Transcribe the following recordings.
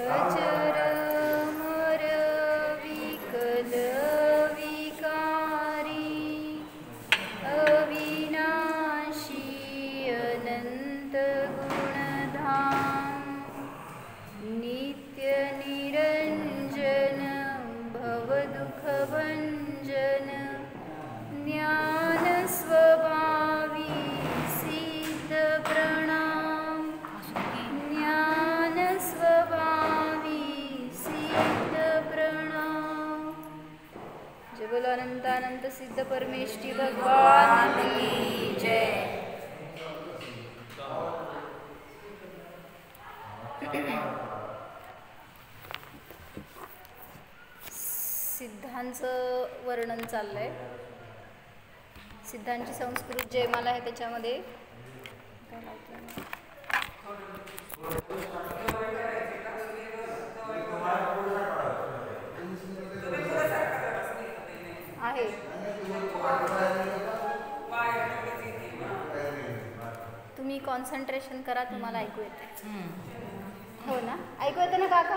अचर अमर विकल विकारी अविनाशी अनंत गुणधाम नित्य निरंजन भवदुःखभंजन ज्ञान स्वभावी सिद्ध प्रणाम ज्ञान स्वभावी सिद्ध प्रणाम। जय बोलो अनंत सिद्ध परमेष्ठी भगवान की जय। सिद्धांचं वर्णन चाललंय। सिद्धांची संस्कृत जयमाला आहे, त्याच्यामध्ये आहे तुम्ही कॉन्सन्ट्रेशन करा, तुम्हाला ऐकू येते हो ना? ऐकू येते ना काका?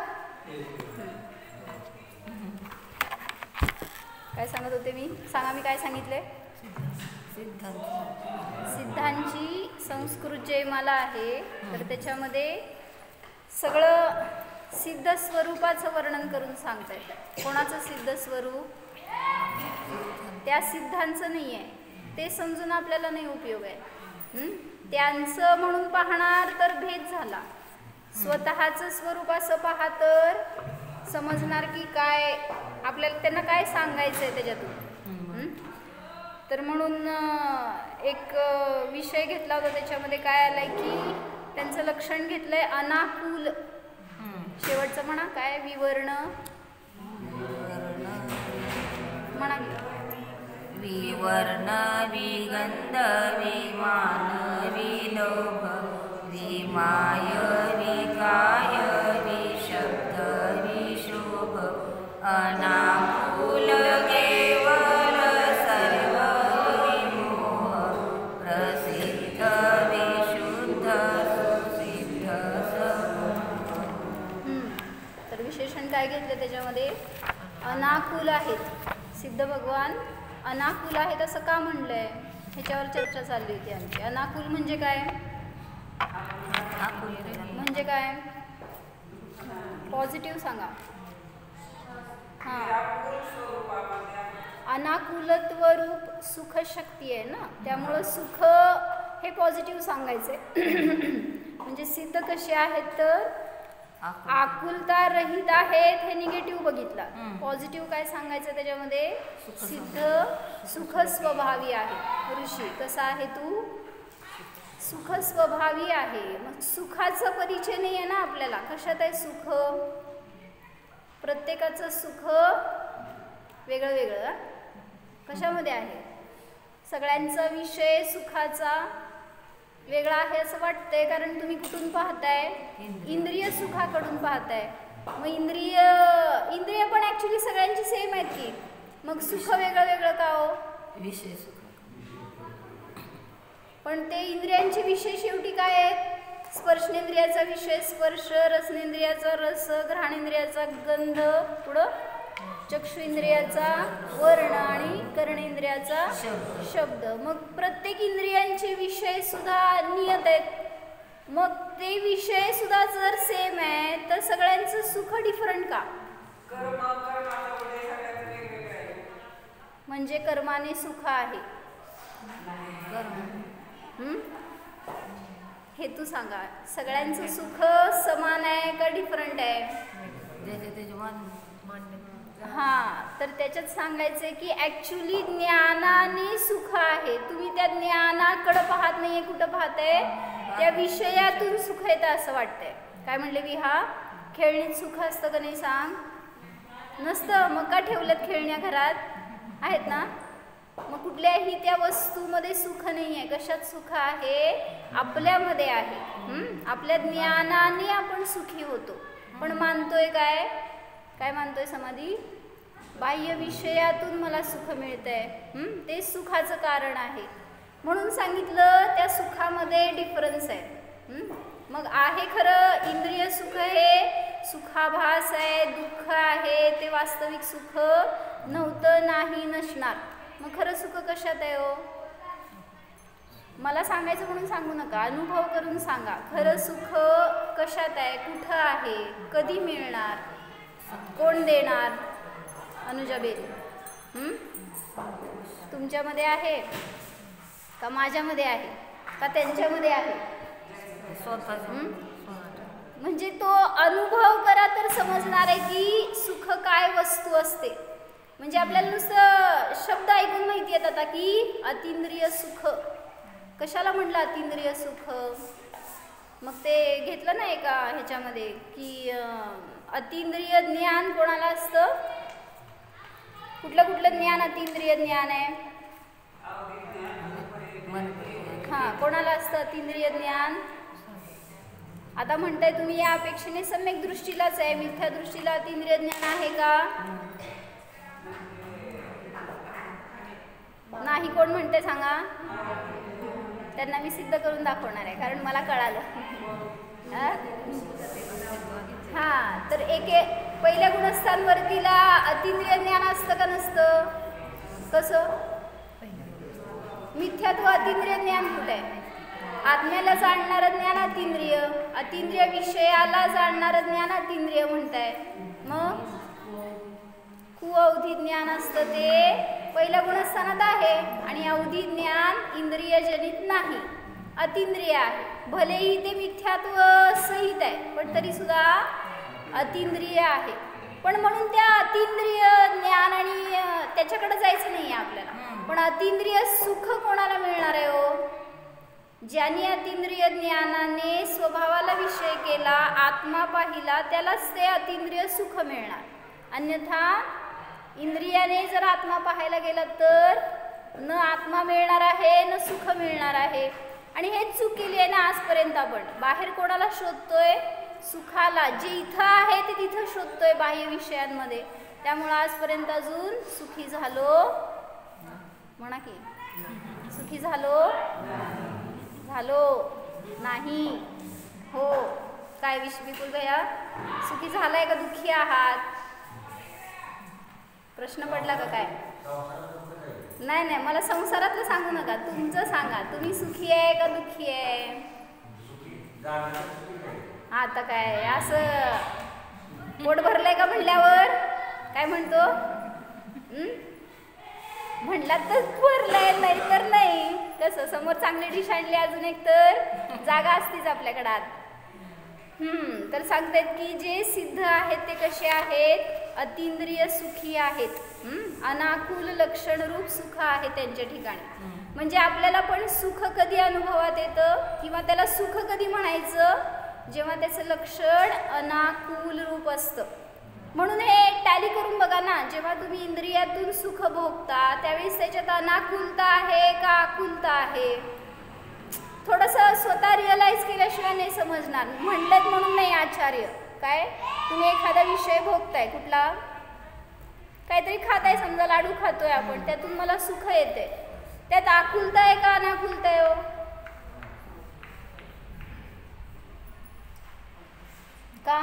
काय सांगत होते मी? सांगा, मी काय सांगितले? सिद्धांची संस्कृत जयमाला आहे, तर त्याच्यामध्ये सगळं सिद्ध स्वरूपाचं वर्णन करून सांगता येतं। कोणाचं सिद्ध स्वरूप? त्या सिद्धांचं नाही आहे, ते समजून आपल्याला नाही उपयोग आहे। त्यांचं म्हणून पाहणार तर भेद झाला, स्वतःचं स्वरूप असं पाहा तर समजणार की काय आपल्याला त्यांना काय सांगायचं आहे त्याच्यातून। तर म्हणून एक विषय घेतला होता, त्याच्यामध्ये काय आलंय की त्यांचं लक्षण घेतलंय अनाकूल। शेवटचं म्हणा काय? विवर्ण म्हणा, विवर्ण विगंध विमान विलोभ विमाय विकाय विशब्द विशोभ अनाकूल केवल सर्व विमोह प्रसिद्ध विशुद्ध सुसिद्ध तर विशेषण काय घेतलं त्याच्यामध्ये? अनाकूल आहेत, सिद्ध भगवान अनाकूल आहेत असं का म्हणलंय, ह्याच्यावर चर्चा चालली होती आमची। अनाकूल म्हणजे काय? म्हणजे काय? पॉझिटिव्ह सांगा। हां, अनाकूलत्व रूप सुख शक्ती आहे ना, त्यामुळं सुख हे पॉझिटिव्ह सांगायचे। म्हणजे सिद्ध कसे आहेत तर आकुलता रहित आहेत, हे निगेटिव्ह बघितला। पॉझिटिव्ह काय सांगायचं त्याच्यामध्ये? सिद्ध सुख स्वभावी आहे। ऋषी कसा आहे तू? सुख स्वभावी आहे। मग सुखाचा परिचय नाही आहे ना आपल्याला, कशात आहे सुख? प्रत्येकाचं सुख वेगळं वेगळं कशामध्ये आहे? सगळ्यांचा विषय सुखाचा वेगळा आहे असं वाटतंय, कारण तुम्ही कुठून पाहताय? इंद्रिय सुखाकडून पाहताय। मग इंद्रिय पण ऍक्च्युली सगळ्यांची सेम आहेत की, मग सुख वेगळं वेगळं का हो? विषय सुख। पण ते इंद्रियांचे विषय शेवटी काय आहेत? स्पर्शेंद्रियाचा विषय स्पर्श, रसनेंद्रियाचा रस, घ्राणेंद्रियाचा गंध, पुढं चक्षुइंद्रियाचा वर्ण आणि कर्णेंद्रियाचा शब्द। मग प्रत्येक इंद्रियांचे विषय सुद्धा नियत आहेत। मग ते विषय सुद्धा जर सेम आहे तर सगळ्यांचं सुख डिफरंट का? म्हणजे कर्माने सुख आहे हे तू सांगा। सगळ्यांचं सुख समान आहे का डिफरंट आहे? हां, तर त्याच्यात सांगायचंय की ऍक्च्युली ज्ञानाने सुख आहे। तुम्ही त्या ज्ञानाकडे पाहत नाहीये, कुठं पाहताय? त्या विषयातून सुख येतं असं वाटतंय। काय म्हणले विहा? खेळणीत सुख असतं का नाही सांग? नसतं। मग का ठेवलं खेळण्या घरात? आहेत ना? मग कुठल्याही त्या वस्तूमध्ये सुख नाही आहे। कशात सुख आहे? आपल्यामध्ये आहे। आपल्या ज्ञानाने आपण सुखी होतो, पण मानतोय काय? काय मानतोय? समाधी बाह्य विषयातून मला सुख मिळतंय, ते सुखाचं कारण आहे म्हणून सांगितलं। त्या सुखामध्ये डिफरन्स आहे। मग आहे खरं इंद्रिय सुख हे सुखाभास आहे, दुःख आहे, ते वास्तविक सुख नव्हतं, नाही, नसणार. मग खरं सुख कशात आहे हो? मला सांगायचं म्हणून सांगू नका, अनुभव करून सांगा. खरं सुख कशात आहे, कुठं आहे, कधी मिळणार, कोण देणार? अनुजाबेन तुमच्यामध्ये आहे का, माझ्यामध्ये आहे का, त्यांच्यामध्ये आहे? म्हणजे तो अनुभव करा तर समजणार आहे की सुख काय वस्तू असते. म्हणजे आपल्याला नुसतं शब्द ऐकून माहिती येत आता की अतींद्रिय सुख. कशाला म्हटलं अतींद्रिय सुख? मग ते घेतलं नाही का ह्याच्यामध्ये की अतींद्रिय ज्ञान कोणाला असतं? कुठलं ज्ञान अतींद्रिय ज्ञान आहे? हां, कोणाला असतं अतींद्रिय ज्ञान? आता म्हणताय तुम्ही या अपेक्षेने सम्यक दृष्टीलाच आहे, मिथ्या दृष्टीला अतींद्रिय ज्ञान आहे का? नाही. कोण म्हणते सांगा? त्यांना मी सिद्ध करून दाखवणार आहे, कारण मला कळालं. हां, तर पहिल्या गुणस्थानवरतीला अतींद्रिय ज्ञान असतं का नसतं? कसं? मिथ्यात्व अतींद्रिय ज्ञान कुठे आहे? आत्म्याला जाणणारं ज्ञान अतींद्रिय, अतींद्रिय विषयाला जाणणारं ज्ञान अतींद्रिय म्हणताय. मग कुअवधी ज्ञान असतं ते पहिल्या गुणस्थानात आहे, आणि अवधी ज्ञान इंद्रियजनित नाही, अतींद्रिय आहे. भलेही ते मिथ्यात्व सहित आहे, पण तरी सुद्धा अतींद्रिय आहे. पण म्हणून त्या अतींद्रिय ज्ञान आणि त्याच्याकडे जायचं नाही आहे आपल्याला. पण अतींद्रिय सुख कोणाला मिळणार आहे हो? ज्यांनी अतींद्रिय ज्ञानाने स्वभावाला विषय केला, आत्मा पाहिला, त्यालाच ते अतींद्रिय सुख मिळणार. अन्यथा इंद्रियाने जर आत्मा पाहायला गेला तर न आत्मा मिळणार आहे, न सुख मिळणार आहे. आणि हेच चूक केली आहे ना आजपर्यंत. आपण बाहेर कोणाला शोधतोय? सुखाला. जे इथं आहे ते तिथं शोधतोय बाह्य विषयांमध्ये. त्यामुळं आजपर्यंत अजून सुखी झालो म्हणा की, सुखी झालो नाही. हो काय विपुल भैया, सुखी झालाय का दुःखी आहात? प्रश्न पडला का काय? नाही, मला संसारातलं सांगू नका, तुमचं सांगा. तुम्ही सुखी आहे का दुःखी आहे? आता काय असं पोट भरलंय का म्हणल्यावर काय म्हणतो? म्हणला तर भरलंय, नाही तर नाही. कसं समोर चांगली डिश आणली अजून एक तर जागा असतीच आपल्याकडे. तर सांगतायत की जे सिद्ध आहेत ते कसे आहेत? अतींद्रिय सुखी आहेत. अनाकुल लक्षण रूप सुख आहे त्यांच्या ठिकाणी. म्हणजे आपल्याला पण सुख कधी अनुभवात येतं किंवा त्याला सुख कधी म्हणायचं? जेव्हा त्याचं लक्षण अनाकुल रूप असतं. म्हणून हे टॅली करून बघा ना, जेव्हा तुम्ही इंद्रियातून सुख भोगता त्यावेळेस त्याच्यात अनाकुलता आहे का आकुलता आहे? थोडंसं स्वतः रिअलाइज केल्याशिवाय नाही समजणार. म्हणलेत म्हणून नाही आचार्य. काय तुम्ही एखादा विषय भोगताय, कुठला काहीतरी खाताय, समजा लाडू खातोय आपण, त्यातून मला सुख येते, त्यात आकुलता आहे का अनाकुलता आहे हो? का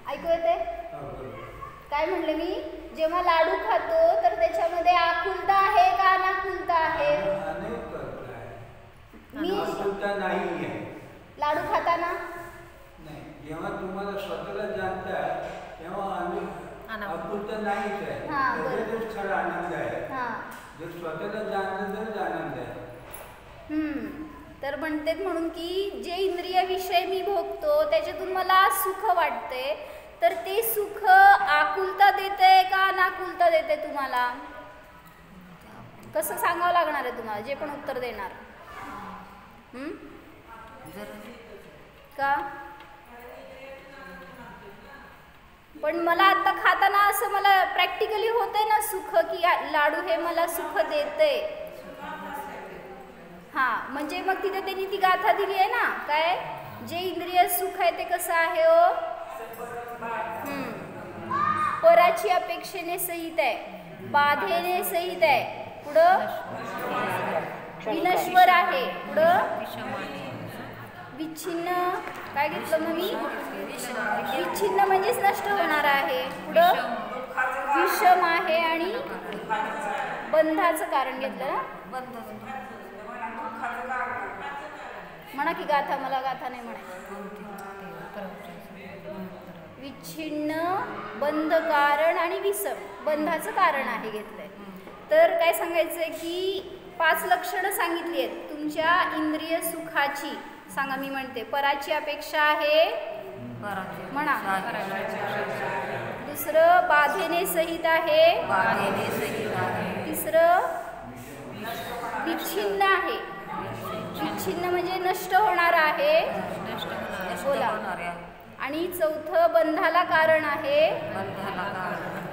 ऐकू येते? काय म्हणले मी? जेव्हा लाडू खातो तर त्याच्यामध्ये आकुलता आहे का अनाकुलता आहे? मी लाडू खाताना जेव्हा तुम्हाला स्वतःला जाणता तेव्हा आकुलता नाहीच आहे. त्याच्यातच खरा आनंद आहे. जर स्वतःला जाणलं तरच आनंद आहे. तर म्हणते म्हणून की जे इंद्रिय विषय मी भोगतो त्याच्यातून मला सुख वाटते, तर ते सुख आकुलता देते का अनाकुलता देते? तुम्हाला कसं सांगावं लागणार आहे तुम्हाला, जे पण उत्तर देणार? का? पण मला आता खाताना असं मला प्रॅक्टिकली होतंय ना सुख, की लाडू हे मला सुख देते. हां, म्हणजे मग तिथे त्यांनी ती गाथा दिली आहे ना, काय जे इंद्रिय सुख आहे ते कसं आहे हो? पराची अपेक्षेने सहित आहे, बाधेने सहित आहे, पुढं विनश्वर आहे, पुढं विच्छिन्न काय घेतलं मग मी? विच्छिन्न म्हणजेच नष्ट होणार आहे. पुढं विषम आहे आणि बंधाचं कारण घेतलं ना. म्हणा की गाथा, मला गाथा नाही म्हणायची. विच्छिन्न, बंध कारण आणि विषम, बंधाचं कारण आहे घेतलंय. तर काय सांगायचंय की 5 लक्षणं सांगितली आहेत तुमच्या इंद्रिय सुखाची. सांगा, मी म्हणते. पराची अपेक्षा आहे म्हणा. दुसरं बाधेने सहित आहे. तिसरं विच्छिन्न आहे. विच्छिन्न म्हणजे नष्ट होणार आहे. बोला. आणि चौथं बंधाला कारण आहे.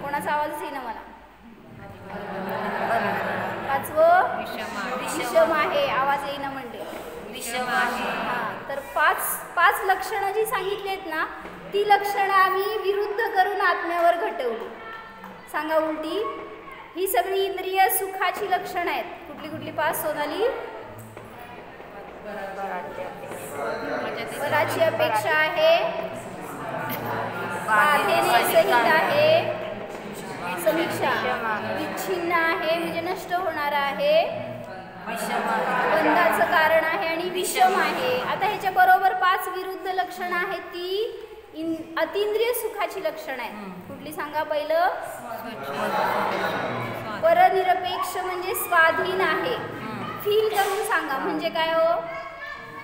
कोणाचा आवाज येईना मला. पाचवं विषम आहे. आवाज येईना म्हणले. हां, तर 5 लक्षणं जी सांगितली आहेत ना, ती लक्षणं आम्ही विरुद्ध करून आत्म्यावर घटवली. सांगा उलटी. ही सगळी इंद्रिय सुखाची लक्षणं आहेत. कुठली कुठली 5 सोनाली? पराची अपेक्षा आहे, बाधेने सहित आहे, समीक्षा, विच्छिन्न आहे म्हणजे नष्ट होणार आहे, बंधाचं कारण आहे आणि विषम आहे. आता ह्याच्या बरोबर 5 विरुद्ध लक्षणं आहेत. ती अतींद्रिय सुखाची लक्षणं आहेत. कुठली सांगा? पहिलं परनिरपेक्ष म्हणजे स्वाधीन आहे. फील करून सांगा. म्हणजे काय हो?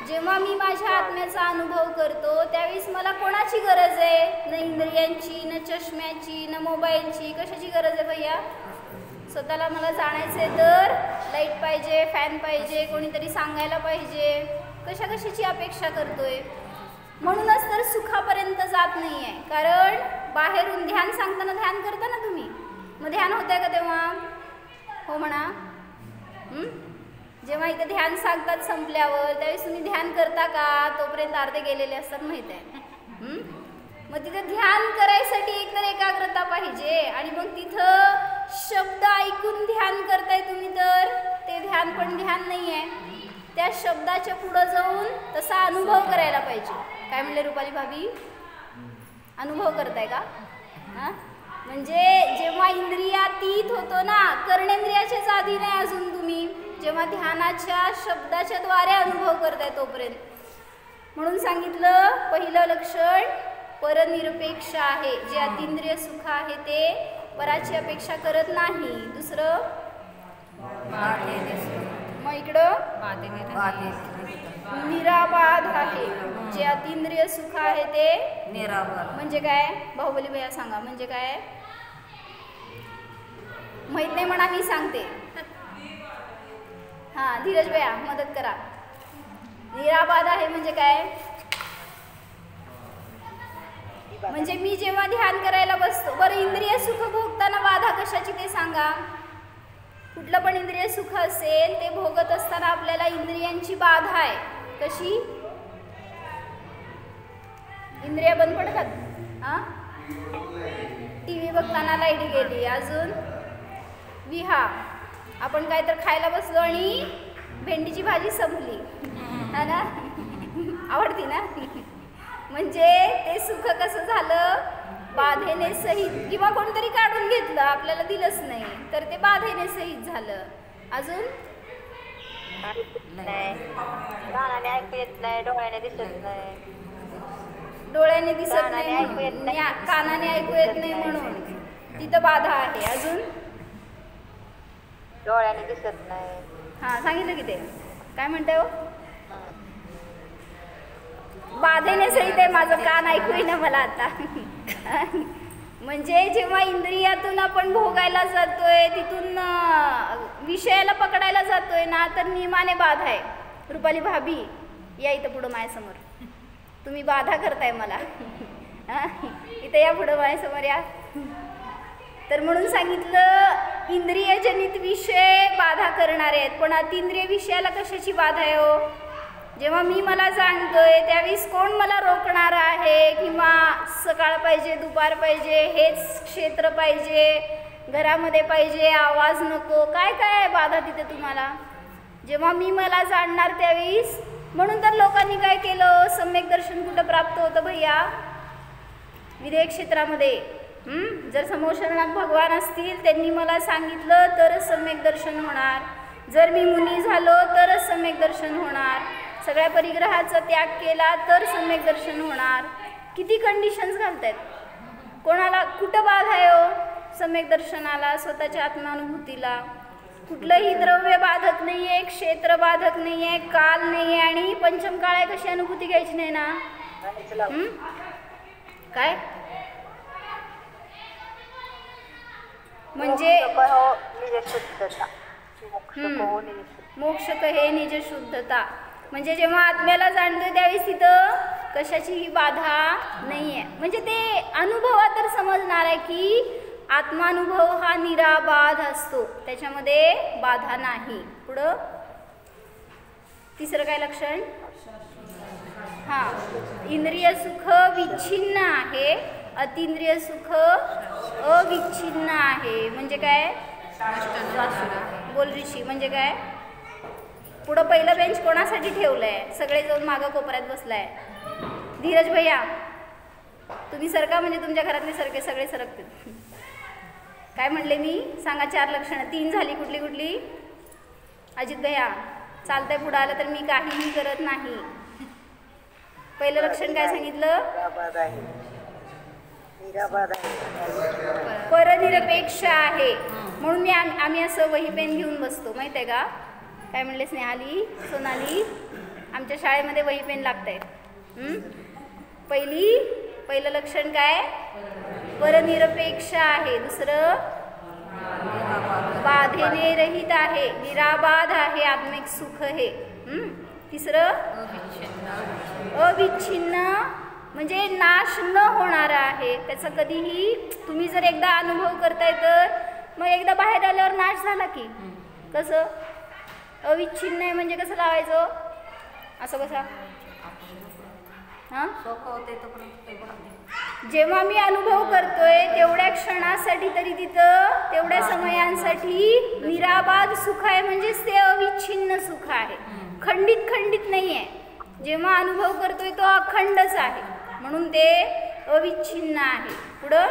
जेव्हा मी माझ्या आत्म्याचा अनुभव करतो त्यावेळेस मला कोणाची गरज आहे? न इंद्रियांची, न चष्म्याची, न मोबाईलची. कशाची गरज आहे भैया? स्वतःला मला जाणायचंय तर लाईट पाहिजे, फॅन पाहिजे, कोणीतरी सांगायला पाहिजे. कशाची अपेक्षा करतोय? म्हणूनच तर सुखापर्यंत जात नाही आहे. कारण बाहेरून ध्यान सांगताना ध्यान करता ना तुम्ही, मग ध्यान होतंय का तेव्हा? हो म्हणा. जेव्हा इथे ध्यान सांगतात संपल्यावर त्यावेळेस तुम्ही ध्यान करता का? तोपर्यंत अर्धे गेलेले असतात, माहीत आहे. मग तिथं ध्यान करायसाठी एकतर एकाग्रता पाहिजे आणि मग तिथं शब्द ऐकून ध्यान करताय तुम्ही, तर ते ध्यान पण ध्यान नाही आहे. त्या शब्दाच्या पुढं जाऊन तसा अनुभव करायला पाहिजे. काय म्हणले रुपाली भाभी? अनुभव करताय का? म्हणजे जेव्हा इंद्रियातीत होतो ना, कर्णेंद्रियाच्याच आधी नाही अजून तुम्ही, जेव्हा ध्यानाच्या शब्दाच्या द्वारे अनुभव करताय तोपर्यंत. म्हणून सांगितलं पहिलं लक्षण परनिरपेक्ष आहे. जे अतींद्रिय सुख आहे ते पराची अपेक्षा करत नाही. दुसरं मग इकडं निराबाध आहे. जे अतींद्रिय सुख आहे ते निराबाध म्हणजे काय? बाहुबली भैया सांगा म्हणजे काय? माहित नाही म्हणा, मी सांगते. हा, धीरज भैया मदत करा. निराबाध आहे म्हणजे काय? म्हणजे मी जेव्हा ध्यान करायला बसतो, बरं इंद्रिय सुख भोगताना बाधा कशाची ते सांगा. कुठलं पण इंद्रिय सुख असेल ते भोगत असताना आपल्याला इंद्रियांची बाधा आहे. कशी? इंद्रिय बंद पडतात. टीव्ही बघताना लाईट गेली. अजून विहा, आपण काय तर खायला बसलो आणि भेंडीची भाजी संपली, है ना? आवडती ना? म्हणजे ते सुख कसं झालं? बाधेने सहित. किंवा कोणतरी काढून घेतलं, आपल्याला दिलंच नाही, तर ते बाधेने सहित झालं. अजून कानाने ऐकू येत नाही, डोळ्याने दिसत नाही. डोळ्याने दिसत नाही, कानाने ऐकू येत नाही म्हणून तिथं बाधा आहे. अजून डोळ्याने दिसत नाही. हा, सांगितलं की ते काय म्हणताय हो? बाधेने सहित आहे माझं, कान ऐकू येईना मला आता. म्हणजे जेव्हा इंद्रियातून आपण भोगायला जातोय, तिथून विषयाला पकडायला जातोय ना, तर नियमाने बाधा आहे. रुपाली भाभी या इथं पुढं माझ्यासमोर. तुम्ही बाधा करताय मला. इथं या पुढं माझ्यासमोर या. तर म्हणून सांगितलं इंद्रियजनित विषय बाधा करणारे आहेत, पण अतिंद्रिय विषयाला कशाची बाधा आहे हो? जेव्हा मी मला जाणतोय त्यावेळेस कोण मला रोखणार आहे? किंवा सकाळ पाहिजे, दुपार पाहिजे, हेच क्षेत्र पाहिजे, घरामध्ये पाहिजे, आवाज नको, काय काय आहे बाधा तिथे तुम्हाला? जेव्हा मी मला जाणणार त्यावेळेस म्हणून तर लोकांनी काय केलं, सम्यक दर्शन कुठं प्राप्त होतं भैया? विदेह क्षेत्रामध्ये. जर समोशरणात भगवान असतील, त्यांनी मला सांगितलं तरच सम्यक दर्शन होणार. जर मी मुनी झालो तरच सम्यक दर्शन होणार. सगळ्या परिग्रहाचा त्याग केला तर सम्यक दर्शन होणार. किती कंडिशन्स घालतायत. कोणाला कुठं बाध आहे हो सम्यक दर्शनाला, स्वतःच्या आत्मानुभूतीला? कुठलंही द्रव्य बाधक नाही आहे, क्षेत्र बाधक नाही आहे, काल नाही आहे, आणि पंचम काळ आहे, कशी अनुभूती घ्यायची नाही ना? काय म्हणजे मोक्ष कहे निज शुद्धता. म्हणजे जेव्हा आत्म्याला जाणतो त्यावेळेस तिथं कशाचीही बाधा नाही आहे. म्हणजे ते अनुभवात तर समजणार आहे की आत्मानुभव हा निराबाध असतो, त्याच्यामध्ये बाधा नाही. पुढं तिसरं काय लक्षण? इंद्रिय सुख विच्छिन्न आहे, अतिंद्रिय सुख अविच्छिन्न आहे. म्हणजे काय? बोल ऋषी. म्हणजे काय? पुढं पहिलं बेंच कोणासाठी ठेवलंय? सगळे जाऊन मागं कोपऱ्यात बसलाय. धीरज भैया तुम्ही सरका, म्हणजे तुमच्या घरातले सगळे सरकतील. काय म्हणले मी? सांगा 4 लक्षणं. 3 झाली. कुठली कुठली? अजित भैया चालतंय, पुढं आलं तर मी काहीही करत नाही. पहिलं लक्षण काय सांगितलं? परनिरपेक्ष आहे. म्हणून आम्ही असं वही पेन घेऊन बसतो, माहित आहे का? काय म्हणले स्नेहाली, सोनाली? आमच्या शाळेमध्ये वही पेन लागत आहेत. पहिलं लक्षण काय? परनिरपेक्ष आहे. दुसरं बाधेने रहित आहे, निराबाध आहे, आत्मिक सुख हे. तिसरं अविच्छिन्न, म्हणजे नाश न होणारा आहे. त्याचा कधीही तुम्ही जर एकदा अनुभव करताय तर मग एकदा बाहेर आल्यावर नाश झाला की. कसं अविच्छिन्न आहे म्हणजे कसं लावायचं? असं कसा? जेव्हा मी अनुभव करतोय तेवढ्या क्षणासाठी तरी तिथं तेवढ्या समयांसाठी निराबाध सुख आहे, म्हणजेच ते अविच्छिन्न सुख आहे, खंडित नाही आहे. जेव्हा अनुभव करतोय तो अखंडच आहे, म्हणून ते अविच्छिन्न आहे. पुढं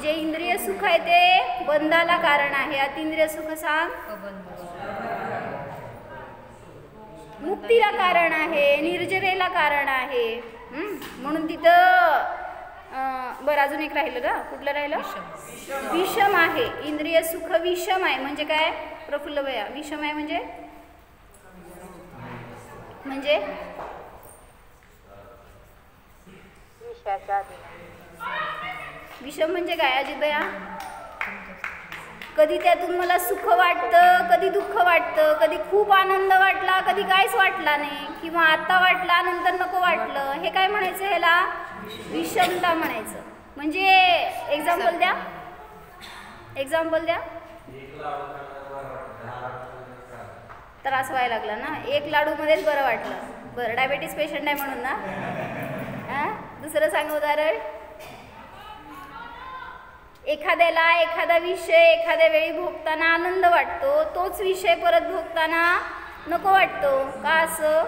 जे इंद्रिय सुख आहे ते बंधाला कारण आहे. अतिंद्रिय सुख सांग? मुक्तीला कारण आहे, निर्जरेला कारण आहे. म्हणून तिथं बरं अजून एक राहिलं ना, कुठलं राहिलं? विषम आहे. इंद्रिय सुख विषम आहे. म्हणजे काय प्रफुल्ल भैया? विषम आहे म्हणजे विषम म्हणजे काय अजित भैया? कधी त्यातून मला सुख वाटतं, कधी दुःख वाटतं, कधी खूप आनंद वाटला, कधी काहीच वाटला नाही, किंवा आता वाटला नंतर नको वाटलं. हे काय म्हणायचं? ह्याला विषमता म्हणायचं. म्हणजे एक्झाम्पल द्या. त्रास व्हायला लागला ना, 1 लाडूमध्येच बरं वाटलं. बरं, डायबेटीस पेशंट आहे म्हणून ना. दुसरं सांगा उदाहरण. एखाद्याला एखादा विषय एखाद्या वेळी भोगताना आनंद वाटतो, तोच विषय परत भोगताना नको वाटतो. का असं?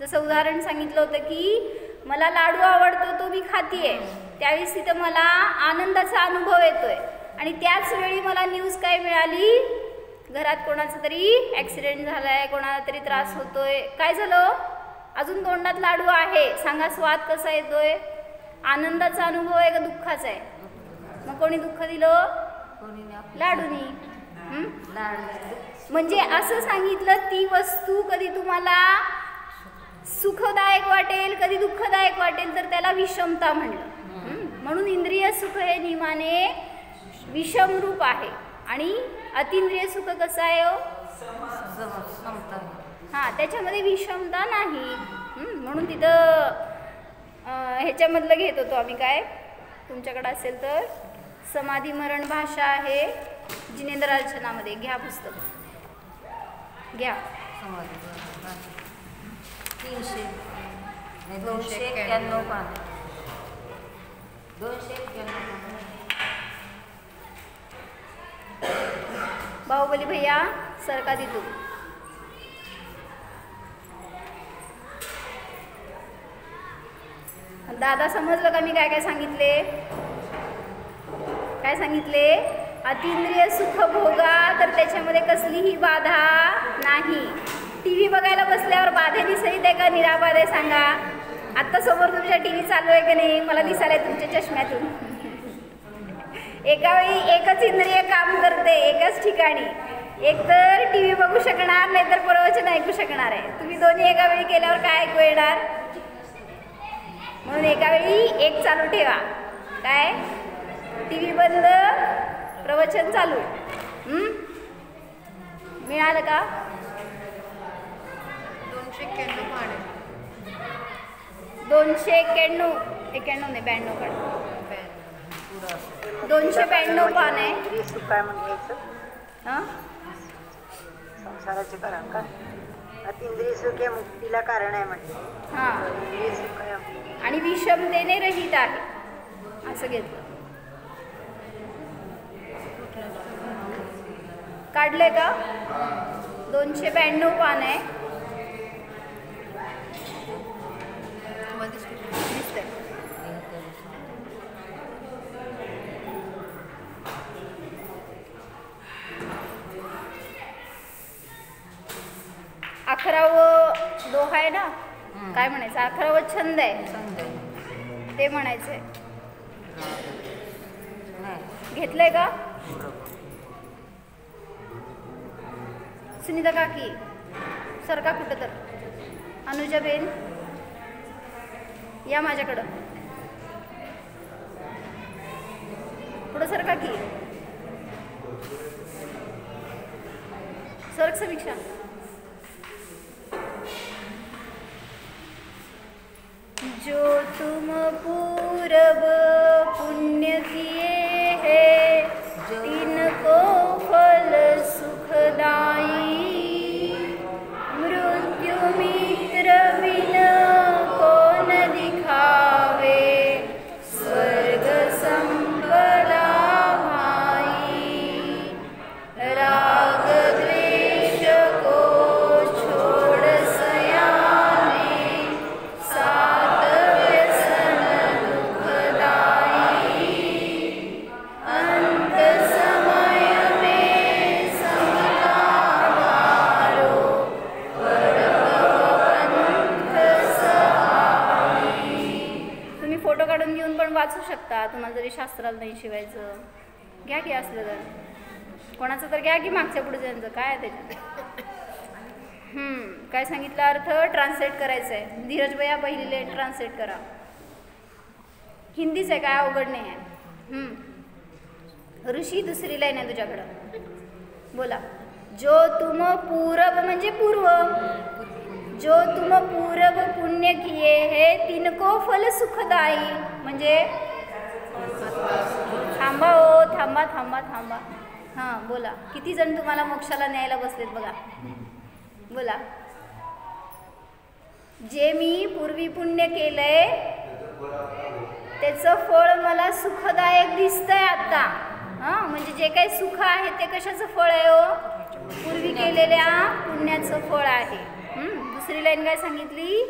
जसं उदाहरण सांगितलं होतं की मला लाडू आवडतो, तो मी खातीये, त्यावेळेस तिथं मला आनंदाचा अनुभव येतोय, आणि त्याच वेळी मला न्यूज काय मिळाली? घरात कोणाचा तरी ॲक्सिडेंट झालाय, कोणाला तरी त्रास होतोय. काय झालं? अजून तोंडात लाडू आहे. सांगा स्वाद कसा येतोय? आनंदाचा अनुभव आहे का दुःखाचा आहे? मग कोणी दुःख दिलं? लाडूनी. म्हणजे असं सांगितलं, ती वस्तू कधी तुम्हाला सुखदायक वाटेल, कधी दुःखदायक वाटेल, तर त्याला विषमता म्हणलं. म्हणून इंद्रिय सुख हे नियमाने विषम रूप आहे, आणि अतिंद्रिय सुख कसं आहे हो? त्याच्यामध्ये विषमता नाही. म्हणून तिथं ह्याच्यामधलं घेत होतो आम्ही. काय तुमच्याकडे असेल तर समाधी मरण भाषा आहे जिनेंद्र अर्चनामध्ये, घ्या पुस्तक, घ्या. 291 पान. बाहुबली भैया सरका तिथून. दादा समजलं का मी काय काय सांगितले? काय सांगितले? अतिंद्रिय सुख भोगा तर त्याच्यामध्ये कसलीही बाधा नाही. TV बघायला बसल्यावर बाधेनी सहित आहे का निराबाध आहे सांगा? आत्ता समोर तुमच्या TV चालू आहे का नाही? मला दिसायला तुमच्या चष्म्यातून. एका वेळी एकच इंद्रिय काम करते एकाच ठिकाणी. एक तर TV बघू शकणार, नाही तर प्रवचन ऐकू शकणार आहे. तुम्ही दोन्ही एका वेळी केल्यावर काय ऐकू येणार? म्हणून एका वेळी एक चालू ठेवा. काय? TV बंद, प्रवचन चालू. मिळालं का? 291 पान. 291 नाही 92 काढ. 292 पान आहे. इंद्रिय सुख काय म्हणायचं? हां, संसाराचे कारण का? अतिंद्रिय सुख हे मुक्तीला कारण आहे म्हणजे. हां, इंद्रिय सुख आहे आणि विषमतेने रहित आहे असं घेतलं. काढलंय का? 292 पान आहे. दिसतंय. अकरावं दोहा आहे ना, काय म्हणायचं? 11वं छंद आहे ते म्हणायचंय. घेतलंय का? सुनीता काकी सरका कुठं तर. अनुजाबेन या माझ्याकडं. पुढं सरका की. सरक समीक्षा. जो तुम पूरब पुण्य किए है तिनको फल सुखदाई. मृत्यु मित्र बिन कौन दिखावे स्वर्ग संपदा भाई. राग द्वेष को छोड़ सयाने सात व्यसन दुखदाई. अंत समय में समता धारो पंथ सहाई. तुम्ही फोटो काढून घेऊन पण वाचू शकता. तुम्हाला जरी शास्त्राला नाही शिवायचं घ्या की, असलं तर कोणाचं तर घ्या की, मागच्या पुढे त्यांचं काय आहे त्याच्यात. काय सांगितलं? अर्थ ट्रान्सलेट करायचं आहे. धीरज भैया पहिले ट्रान्सलेट करा. हिंदीच आहे, काय अवघड नाही आहे. ऋषी दुसरी लाईन आहे तुझ्याकडं. बोला. जो तुम पूरब म्हणजे पूर्व. जो तुम पूरब पुण्य किए है तिनको फल सुखदाई म्हणजे थांबा हो, थांबा थांबा थांबा. हां बोला. किती जण तुम्हाला मोक्षाला न्यायला बसलेत बघा. बोला. जे मी पूर्वी पुण्य केलंय त्याचं फळ मला सुखदायक दिसतंय आता. हां म्हणजे जे काही सुख आहे ते कशाचं फळ आहे हो? पूर्वी केलेल्या पुण्याचं फळ आहे. दुसरी लाईन काय सांगितली?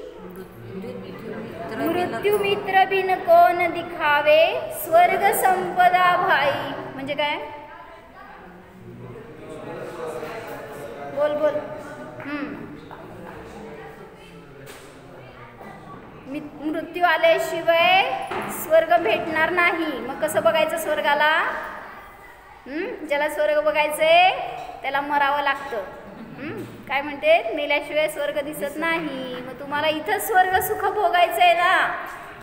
मृत्यू मित्र बिन कोण दिखावे स्वर्ग संपदा भाई म्हणजे काय? बोल बोल. मृत्यू आल्याशिवाय स्वर्ग भेटणार नाही. मग कसं बघायचं स्वर्गाला? ज्याला स्वर्ग बघायचंय त्याला मरावं लागतं. काय म्हणते? मेल्याशिवाय स्वर्ग दिसत नाही. मग तुम्हाला इथं स्वर्ग सुख भोगायचंय ना,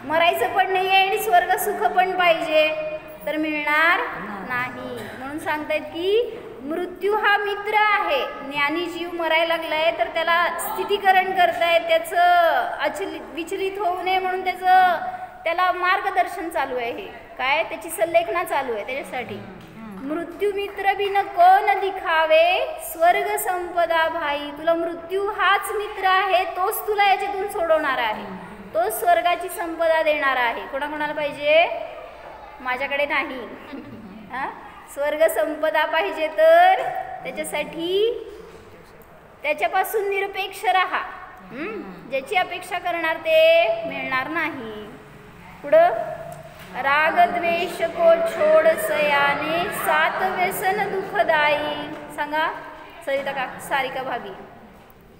मरायचं पण नाही आहे आणि स्वर्ग सुख पण पाहिजे तर मिळणार नाही. म्हणून सांगतायत की मृत्यू हा मित्र आहे. ज्ञानी जीव मरायला लागलाय तर त्याला स्थितीकरण करतायत, त्याचं विचलित होऊ नये म्हणून त्याला मार्गदर्शन चालू आहे. हे काय? त्याची संलेखना चालू आहे त्याच्यासाठी. मृत्यू मित्र बिन कोण दिखावे स्वर्ग संपदा भाई. तुला मृत्यू हाच मित्र आहे, तोच तुला याच्यातून सोडवणार आहे, तोच स्वर्गाची संपदा देणार आहे. कोणाकोणाला पाहिजे? माझ्याकडे नाही. हां स्वर्ग संपदा पाहिजे तर त्याच्यासाठी त्याच्यापासून निरपेक्ष राहा. ज्याची अपेक्षा करणार ते मिळणार नाही. पुढं राग द्वेष को छोड सयाने सात व्यसन दुःखदायी. सांगा सरिता का सारिका भाभी.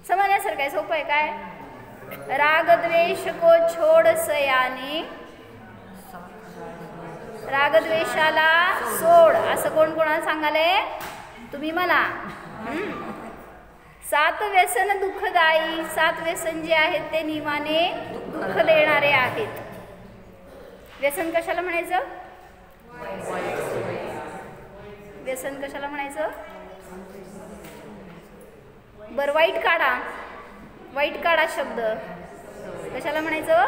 समजण्यासारखं आहे, सोपं आहे. काय राग द्वेष को छोड सयाने, रागद्वेषाला सोड असं कोण कोणाला सांगाले? तुम्ही मला. सात व्यसन दुःखदायी, सात व्यसन जे आहेत ते नियमाने दुःख देणारे आहेत. व्यसन कशाला म्हणायचं? व्यसन कशाला म्हणायचं? बर वाईट काढा, वाईट काढा शब्द. कशाला म्हणायचं?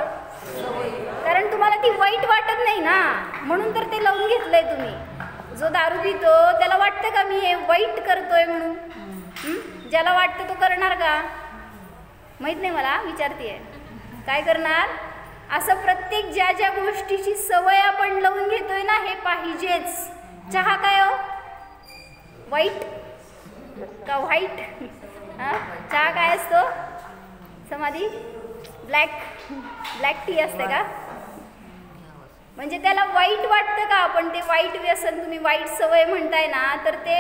कारण तुम्हाला ती वाईट वाटत नाही ना, म्हणून तर ते लावून घेतलंय तुम्ही. जो दारू पितो त्याला वाटतं का मी हे वाईट करतोय म्हणून? ज्याला वाटतं तो करणार का? माहित नाही मला, विचारतेय. काय करणार? असं प्रत्येक ज्या ज्या गोष्टीची सवय आपण लावून घेतोय ना, हे पाहिजेच. चहा काय हो? वाईट का व्हाईट? चहा काय असतो? समाधी ब्लॅक टी असते का? म्हणजे त्याला वाईट वाटतं का? आपण ते वाईट व्यसन, तुम्ही वाईट सवय म्हणताय ना, तर ते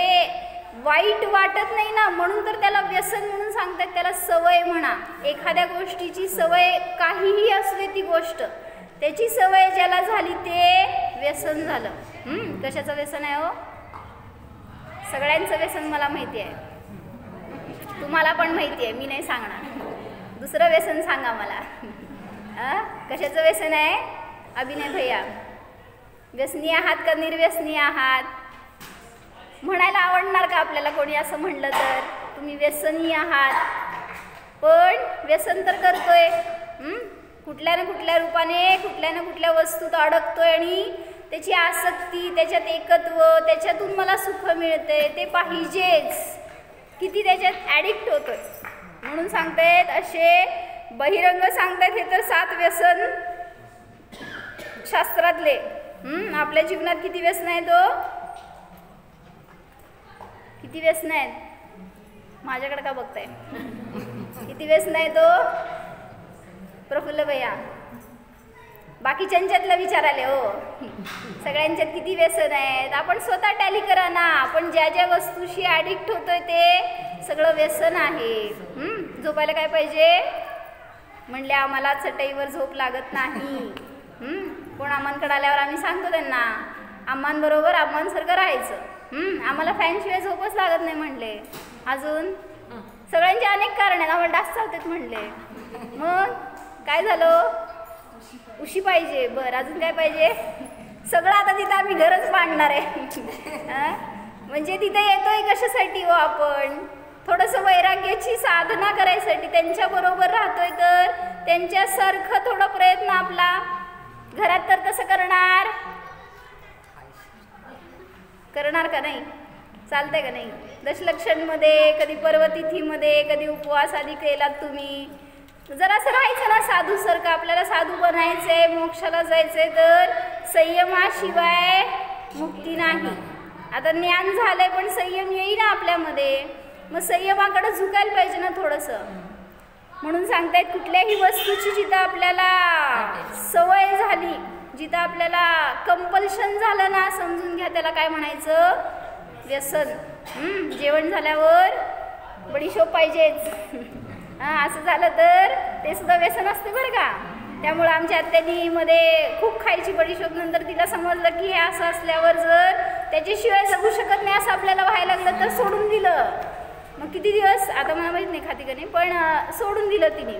वाईट वाटत नाही ना, म्हणून तर त्याला व्यसन म्हणून सांगतात. त्याला सवय म्हणा. एखाद्या गोष्टीची सवय काहीही असते ती गोष्ट, त्याची सवय ज्याला झाली ते व्यसन झालं. कशाचं व्यसन आहे हो? सगळ्यांचं व्यसन मला माहिती आहे, तुम्हाला पण माहिती आहे, मी नाही सांगणार. दुसरं व्यसन सांगा मला. कशाचं व्यसन आहे? अभिनय भैया, व्यसनी आहात का निर्व्यसनी आहात? म्हणायला आवडणार का आपल्याला कोणी असं म्हणलं तर? तुम्ही व्यसनी आहात, पण व्यसन तर करतोय. कुठल्या ना कुठल्या रूपाने कुठल्या ना कुठल्या वस्तूत अडकतोय आणि त्याची आसक्ती, त्याच्यात एकत्व, त्याच्यातून मला सुख मिळते ते पाहिजेच. किती त्याच्यात ॲडिक्ट होतोय. म्हणून सांगतायत असे बहिरंग सांगतायत हे तर 7 व्यसन शास्त्रातले. आपल्या जीवनात किती व्यसन आहेत हो? किती व्यसन आहेत? माझ्याकडे का बघताय? किती व्यसन आहेत हो प्रफुल्ल भैया? बाकीच्यांच्यातलं विचाराले हो. सगळ्यांच्यात किती व्यसन आहेत? आपण स्वतः टॅली करा ना. आपण ज्या ज्या वस्तूशी ॲडिक्ट होतोय ते सगळं व्यसन आहे. झोपायला काय पाहिजे? म्हणले आम्हाला चटईवर झोप लागत नाही. कोण अम्मांकडे आल्यावर आम्ही सांगतो त्यांना अम्मांबरोबर अम्मांसारखं राहायचं. आम्हाला फॅनशिवाय झोपच लागत नाही म्हणले. अजून सगळ्यांचे अनेक कारण आहेत. आम्हाला डास चावतात म्हणले. मग काय झालं? उशी पाहिजे. बरं, अजून काय पाहिजे? सगळं आता तिथं आम्ही घरच बांधणार आहे. म्हणजे तिथे येतोय कशासाठी हो आपण? थोडंसं वैराग्याची साधना करायसाठी. त्यांच्याबरोबर राहतोय तर त्यांच्यासारखं थोडा प्रयत्न आपला. घरात तर कसं करणार? करणार का नाही? चालतंय का नाही? दशलक्षणमध्ये, कधी पर्वतिथीमध्ये, कधी उपवास आधी केलात तुम्ही. जरासं राहायचं ना साधूसारखं. आपल्याला साधू बनायचंय, मोक्षाला जायचंय, तर संयमाशिवाय मुक्ती नाही. आता ज्ञान झालंय पण संयम येईल ना आपल्यामध्ये. मग संयमाकडे झुकायला पाहिजे ना थोडंसं. म्हणून सांगतायत कुठल्याही वस्तूची जिथं आपल्याला सवय झाली, जिथं आपल्याला कंपल्शन झालं ना, समजून घ्या त्याला काय म्हणायचं? व्यसन. जेवण झाल्यावर बडीशोप पाहिजेच. असं झालं तर ते सुद्धा व्यसन असते बरं का. त्यामुळं आमच्या आत्यानी मध्ये खूप खायची बडीशोप. नंतर तिला समजलं की हे असं असल्यावर जर त्याच्याशिवाय जगू शकत नाही असं आपल्याला व्हायला लागलं तर सोडून दिलं. मग किती दिवस आता मला माहीत नाही खाती का नाही, पण सोडून दिलं तिने.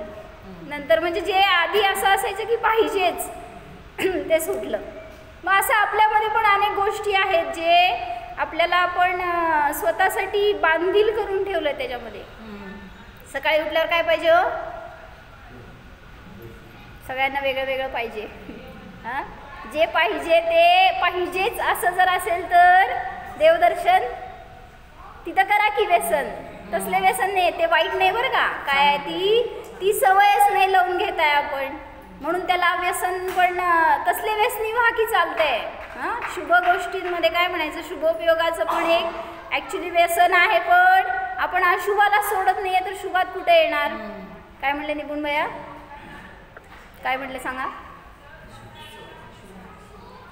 नंतर म्हणजे जे आधी असं असायचं की पाहिजेच ते सुटलं. मग असं आपल्यामध्ये पण अनेक गोष्टी आहेत जे आपल्याला आपण स्वतःसाठी बांधील करून ठेवलं. त्याच्यामध्ये सकाळी उठल्यावर काय पाहिजे हो? सगळ्यांना वेगळं वेगळं पाहिजे. जे पाहिजे ते पाहिजेच असं जर असेल तर देवदर्शन तिथं करा की व्यसन. तसले व्यसन नाही, ते वाईट नाही बरं का. काय आहे ती सवयच नाही लावून घेताय आपण, म्हणून त्याला व्यसन. पण तसले व्यसनी व्हा की चालतंय. शुभ गोष्टींमध्ये काय म्हणायचं? शुभोपयोगाचं पण एक ॲक्च्युली व्यसन आहे. पण आपण अशुभाला सोडत नाही आहे तर शुभात कुठे येणार? काय म्हणले निपुण भैया? काय म्हटले सांगा?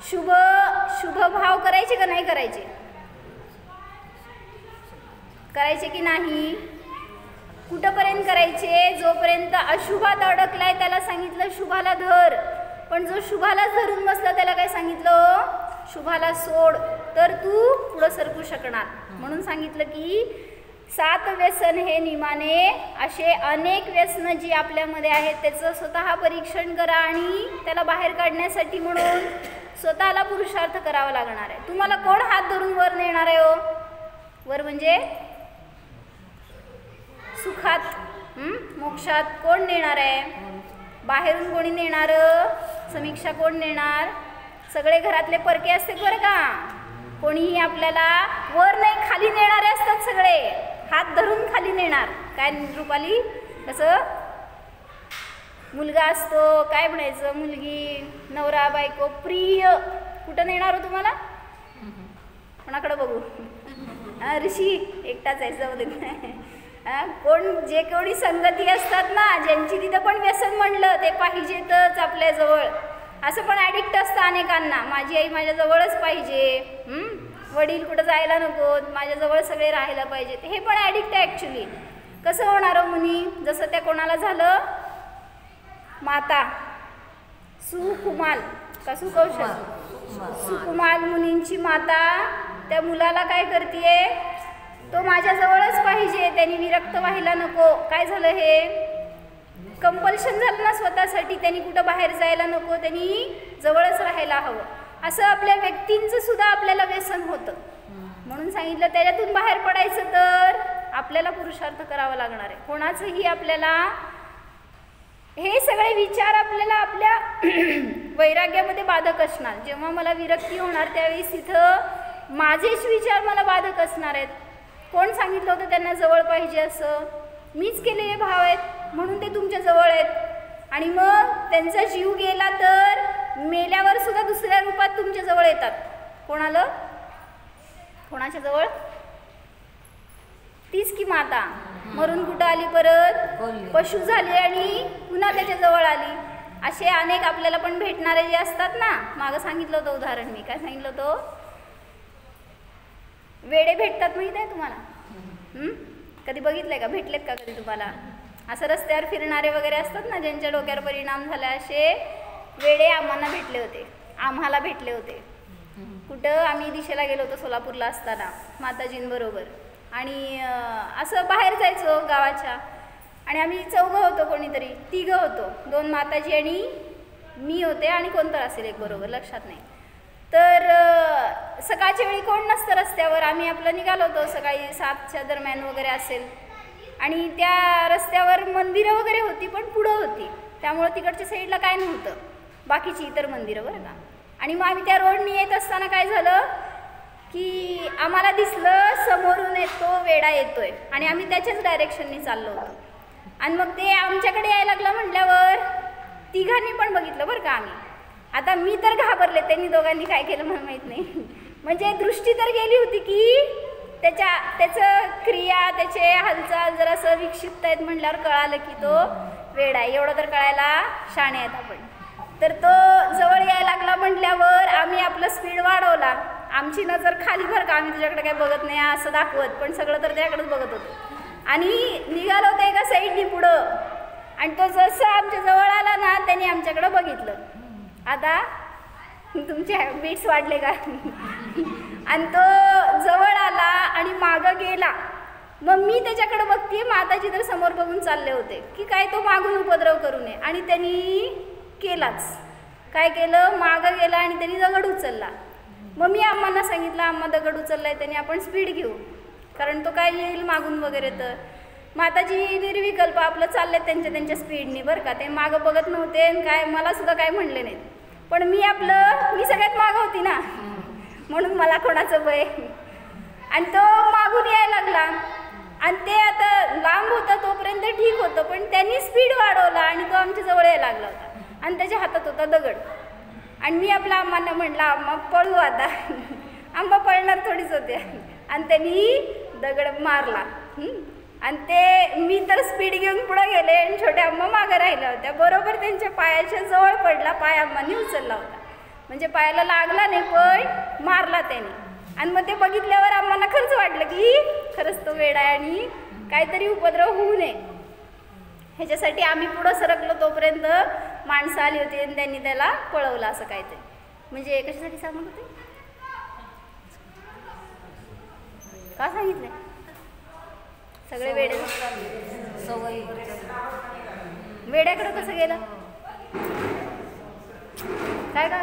शुभ शुभ भाव करायचे का नाही करायचे? करायचे की नाही? कुठंपर्यंत करायचे? जोपर्यंत अशुभात अडकलाय त्याला सांगितलं शुभाला धर, पण जो शुभाला धरून बसला त्याला काय सांगितलं? शुभाला सोड, तर तू पुढं सरकू शकणार. म्हणून सांगितलं की 7 व्यसन हे नियमाने, असे अनेक व्यसन जी आपल्यामध्ये आहेत त्याचं स्वतः परीक्षण करा आणि त्याला बाहेर काढण्यासाठी म्हणून स्वतःला पुरुषार्थ करावा लागणार आहे. तुम्हाला कोण हात धरून वर नेणार आहे? हो, वर म्हणजे सुखात, मोक्षात कोण नेणार आहे? बाहेरून कोणी नेणार? समीक्षा कोण नेणार? सगळे घरातले परके असते बरं का, कोणीही आपल्याला वर नाही खाली नेणारे असतात, सगळे हात धरून खाली नेणार. काय रुपाली, कसं मुलगा असतो, काय म्हणायचं, मुलगी, नवरा बायको, प्रिय, कुठं नेणार हो तुम्हाला? कोणाकडे बघू? ऋषी एकटाच आहे, जाऊ दे. कोण जे कोणी संगती असतात ना, ज्यांची तिथं पण व्यसन म्हणलं ते पाहिजेतच आपल्या जवळ. असं पण ॲडिक्ट असतं अनेकांना, माझी आई माझ्या जवळच पाहिजे, वडील कुठं जायला नको, माझ्याजवळ सगळे राहायला पाहिजेत. हे पण ॲडिक्ट आहे ॲक्च्युली. कसं होणार हो मुनी? जसं त्या कोणाला झालं, माता सुकुमाल का सुकौशल, सुकुमाल मुनींची माता त्या मुलाला काय करते? तो माझ्याजवळच पाहिजे, त्यांनी विरक्त व्हायला नको. काय झालं? हे कंपल्शन झालं ना स्वतःसाठी, त्यांनी कुठं बाहेर जायला नको, त्यांनी जवळच राहायला हवं. असं आपल्या व्यक्तींचं सुद्धा आपल्याला व्यसन होतं. म्हणून सांगितलं त्याच्यातून बाहेर पडायचं तर आपल्याला पुरुषार्थ करावा लागणार आहे. कोणाचंही आपल्याला हे सगळे विचार आपल्याला आपल्या वैराग्यामध्ये बाधक असणार. जेव्हा मला विरक्ती होणार त्यावेळेस तिथं माझेच विचार मला बाधक असणार आहेत. कोण सांगितलं होतं त्यांना जवळ पाहिजे असं? मीच केलेले भाव आहेत म्हणून ते तुमच्या जवळ आहेत. आणि मग त्यांचा जीव गेला तर मेल्यावर सुद्धा दुसऱ्या रूपात तुमच्या जवळ येतात. कोणाला? कोणाच्या जवळ? तीच की माता मरून कुठं आली? परत पशु झाली आणि पुन्हा त्याच्या जवळ आली. असे अनेक आपल्याला पण भेटणारे जे असतात ना, मागं सांगितलं होतं उदाहरण, मी काय सांगितलं होतं, वेडे भेटतात माहिती आहे तुम्हाला? कधी बघितलंय का? भेटलेत का कधी तुम्हाला? असं रस्त्यावर फिरणारे वगैरे असतात ना, ज्यांच्या डोक्यावर परिणाम झाला, असे वेडे आम्हाला भेटले होते. कुठं? आम्ही दिशेला गेलो होतो सोलापूरला असताना माताजींबरोबर, आणि असं बाहेर जायचो गावाच्या, आणि आम्ही चौघं होतो, कोणीतरी तिघं होतो, 2 माताजी आणि मी होते आणि कोणतं असेल एक बरोबर, लक्षात नाही. तर सकाळच्या वेळी कोण नसतं रस्त्यावर, आम्ही आपलं निघालो होतो सकाळी 7च्या दरम्यान वगैरे असेल, आणि त्या रस्त्यावर मंदिरं वगैरे होती पण पुढं होती, त्यामुळं तिकडच्या साईडला काय नव्हतं, बाकीची इतर मंदिरं बरं का. आणि मग आम्ही त्या रोडनी येत असताना काय झालं की आम्हाला दिसलं समोरून वेडा येतोय, आणि आम्ही त्याच्याच डायरेक्शननी चाललो होतो. आणि मग ते आमच्याकडे यायला लागलं म्हटल्यावर तिघांनी पण बघितलं बरं का आम्ही. आता मी तर घाबरले, त्यांनी दोघांनी काय केलं मला माहीत नाही. म्हणजे दृष्टी तर गेली होती की त्याचं क्रिया, त्याचे हालचाल जरासं विक्षिप्त आहेत म्हटल्यावर कळालं की तो वेडा आहे. एवढं तर कळायला शाणे आहेत आपण. तर तो जवळ यायला लागला म्हटल्यावर आम्ही आपलं स्पीड वाढवला. आमची नजर खाली बरं का, आम्ही तुझ्याकडे काय बघत नाही असं दाखवत, पण सगळं तर त्याकडेच बघत होतो. आणि निघालो होतं एका साईडनी पुढं, आणि तो जसं आमच्या जवळ आला ना त्यांनी आमच्याकडं बघितलं. आता तुमचे बीट्स वाढले का? आणि तो जवळ आला आणि मागं गेला. मग मी त्याच्याकडे बघते, माताजी तर समोर बघून चालले होते की काय तो मागून उपद्रव करू नये, आणि त्यांनी केलाच. काय केलं? मागं गेला आणि त्यांनी दगड उचलला. मग मी आम्हाला सांगितलं, आम्हा दगड उचललाय त्यांनी, आपण स्पीड घेऊ, कारण तो काय येईल मागून वगैरे. तर माताजी निर्विकल्प आपलं चालले त्यांच्या स्पीडनी बरं का. ते मागं बघत नव्हते आणि काय मला सुद्धा काय म्हणले नाहीत, पण मी सगळ्यात मागं होती ना, म्हणून मला कोणाचं भय. आणि तो मागून यायला लागला, आणि ते आता लांब होतं तोपर्यंत ठीक होतं, पण त्यांनी स्पीड वाढवला आणि तो आमच्या जवळ यायला लागला होता, आणि त्याच्या हातात होता दगड. आणि मी आपल्या आम्हाला म्हटलं, आम्हा पळू आता. आम्हा पळणार थोडीच होते, आणि त्यांनी दगड मारला. आणि ते मी तर स्पीड घेऊन पुढे गेले, आणि छोट्या आम्हा मागं राहिल्या होत्या. बरोबर त्यांच्या पायाच्या जवळ पडला, पाय आम्हानी उचलला होता. म्हणजे पायाला लागला नाही पण मारला त्याने. आणि मग ते बघितल्यावर आम्हाला खरंच वाटलं की खरंच तो वेडा आहे आणि काहीतरी उपद्रव होऊ नये ह्याच्यासाठी आम्ही पुढं सरकलो. तोपर्यंत माणसं आली होती आणि त्यांनी त्याला पळवलं असं काहीतरी. म्हणजे कशासाठी सांगत होते का सांगितलं सगळे वेडे सवयी वेड्याकडे कसं गेलं काय का